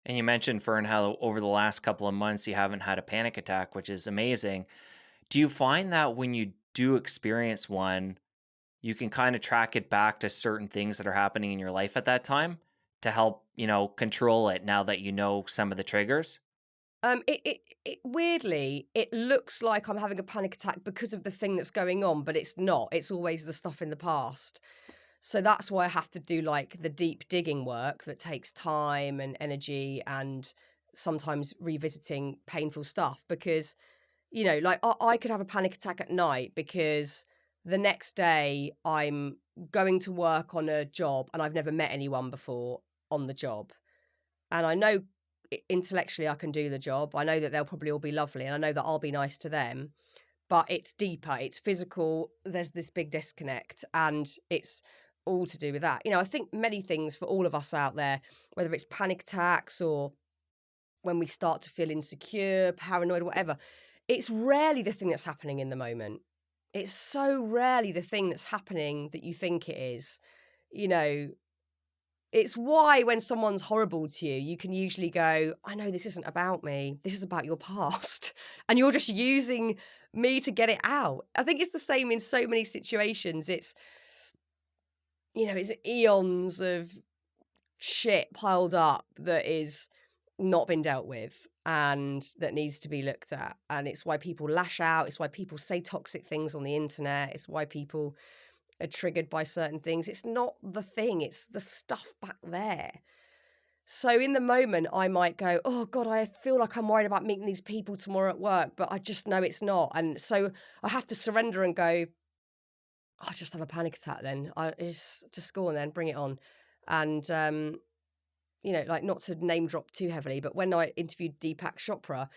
And you mentioned, Fern, how over the last couple of months you haven't had a panic attack, which is amazing. Do you find that when you do experience one, you can kind of track it back to certain things that are happening in your life at that time to help, control it now that you know some of the triggers? It weirdly, it looks like I'm having a panic attack because of the thing that's going on, but it's not. It's always the stuff in the past. So that's why I have to do like the deep digging work that takes time and energy and sometimes revisiting painful stuff because, like I could have a panic attack at night because the next day I'm going to work on a job and I've never met anyone before on the job. And I know intellectually I can do the job. I know that they'll probably all be lovely and I know that I'll be nice to them, but it's deeper, it's physical. There's this big disconnect and it's all to do with that. I think many things for all of us out there, whether it's panic attacks or when we start to feel insecure, paranoid, whatever, it's rarely the thing that's happening in the moment. It's so rarely the thing that's happening that you think it is. You know, it's why when someone's horrible to you, you can usually go, "I know this isn't about me. This is about your past." And you're just using me to get it out. I think it's the same in so many situations. It's eons of shit piled up that is not been dealt with and that needs to be looked at. And it's why people lash out. It's why people say toxic things on the internet. It's why people are triggered by certain things. It's not the thing, it's the stuff back there. So in the moment, I might go, "Oh God, I feel like I'm worried about meeting these people tomorrow at work," but I just know it's not. And so I have to surrender and go, "I'll just have a panic attack then. It's just go on then, bring it on." And like not to name drop too heavily, but when I interviewed Deepak Chopra,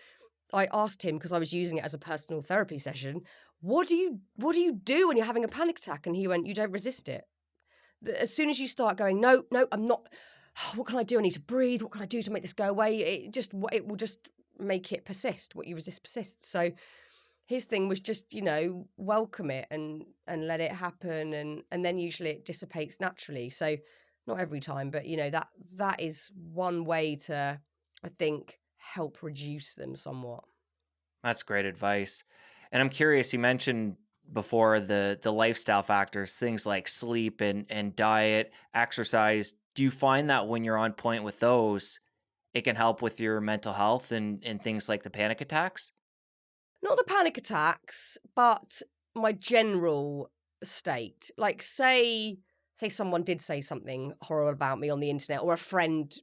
I asked him because I was using it as a personal therapy session, what do you do when you're having a panic attack? And he went, "You don't resist it. As soon as you start going, no, no, I'm not. What can I do? I need to breathe. What can I do to make this go away? It will just make it persist. What you resist persists." So his thing was just, welcome it and let it happen, and then usually it dissipates naturally. So not every time, but that is one way to, I think, help reduce them somewhat. That's great advice. And I'm curious, you mentioned before the lifestyle factors, things like sleep and diet, exercise. Do you find that when you're on point with those, it can help with your mental health and things like the panic attacks? Not the panic attacks, but my general state. Like say someone did say something horrible about me on the internet or a friend,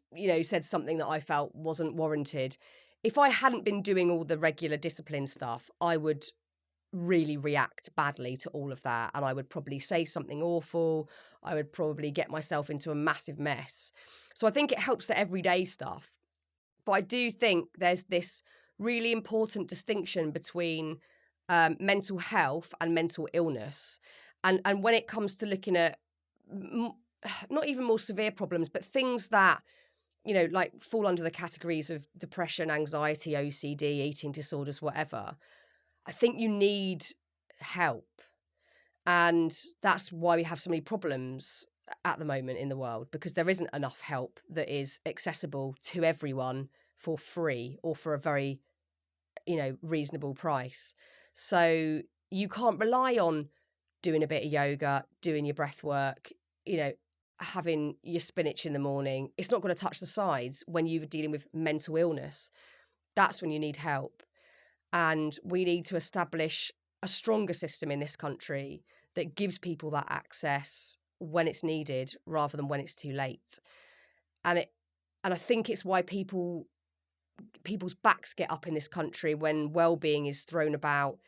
said something that I felt wasn't warranted. If I hadn't been doing all the regular discipline stuff, I would really react badly to all of that and I would probably say something awful. I would probably get myself into a massive mess. So I think it helps the everyday stuff. But I do think there's this really important distinction between mental health and mental illness. And when it comes to looking at m- not even more severe problems, but things that, like fall under the categories of depression, anxiety, OCD, eating disorders, whatever, I think you need help. And that's why we have so many problems at the moment in the world because there isn't enough help that is accessible to everyone for free or for a very, reasonable price. So you can't rely on doing a bit of yoga, doing your breath work, you know, having your spinach in the morning. It's not going to touch the sides when you're dealing with mental illness. That's when you need help. And we need to establish a stronger system in this country that gives people that access when it's needed rather than when it's too late. And it and I think it's why people's backs get up in this country when well-being is thrown about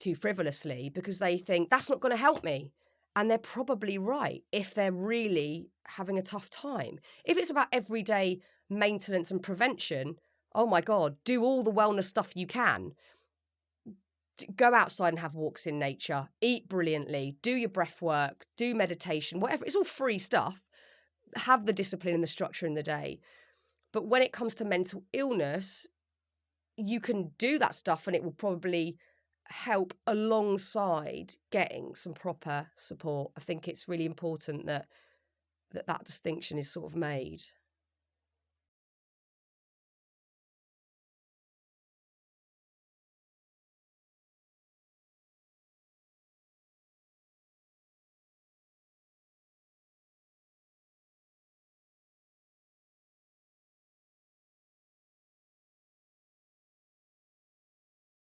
too frivolously because they think that's not going to help me. And they're probably right if they're really having a tough time. If it's about everyday maintenance and prevention, oh my God, do all the wellness stuff you can. Go outside and have walks in nature, eat brilliantly, do your breath work, do meditation, whatever. It's all free stuff. Have the discipline and the structure in the day. But when it comes to mental illness, you can do that stuff and it will probably help alongside getting some proper support. I think it's really important that distinction is sort of made.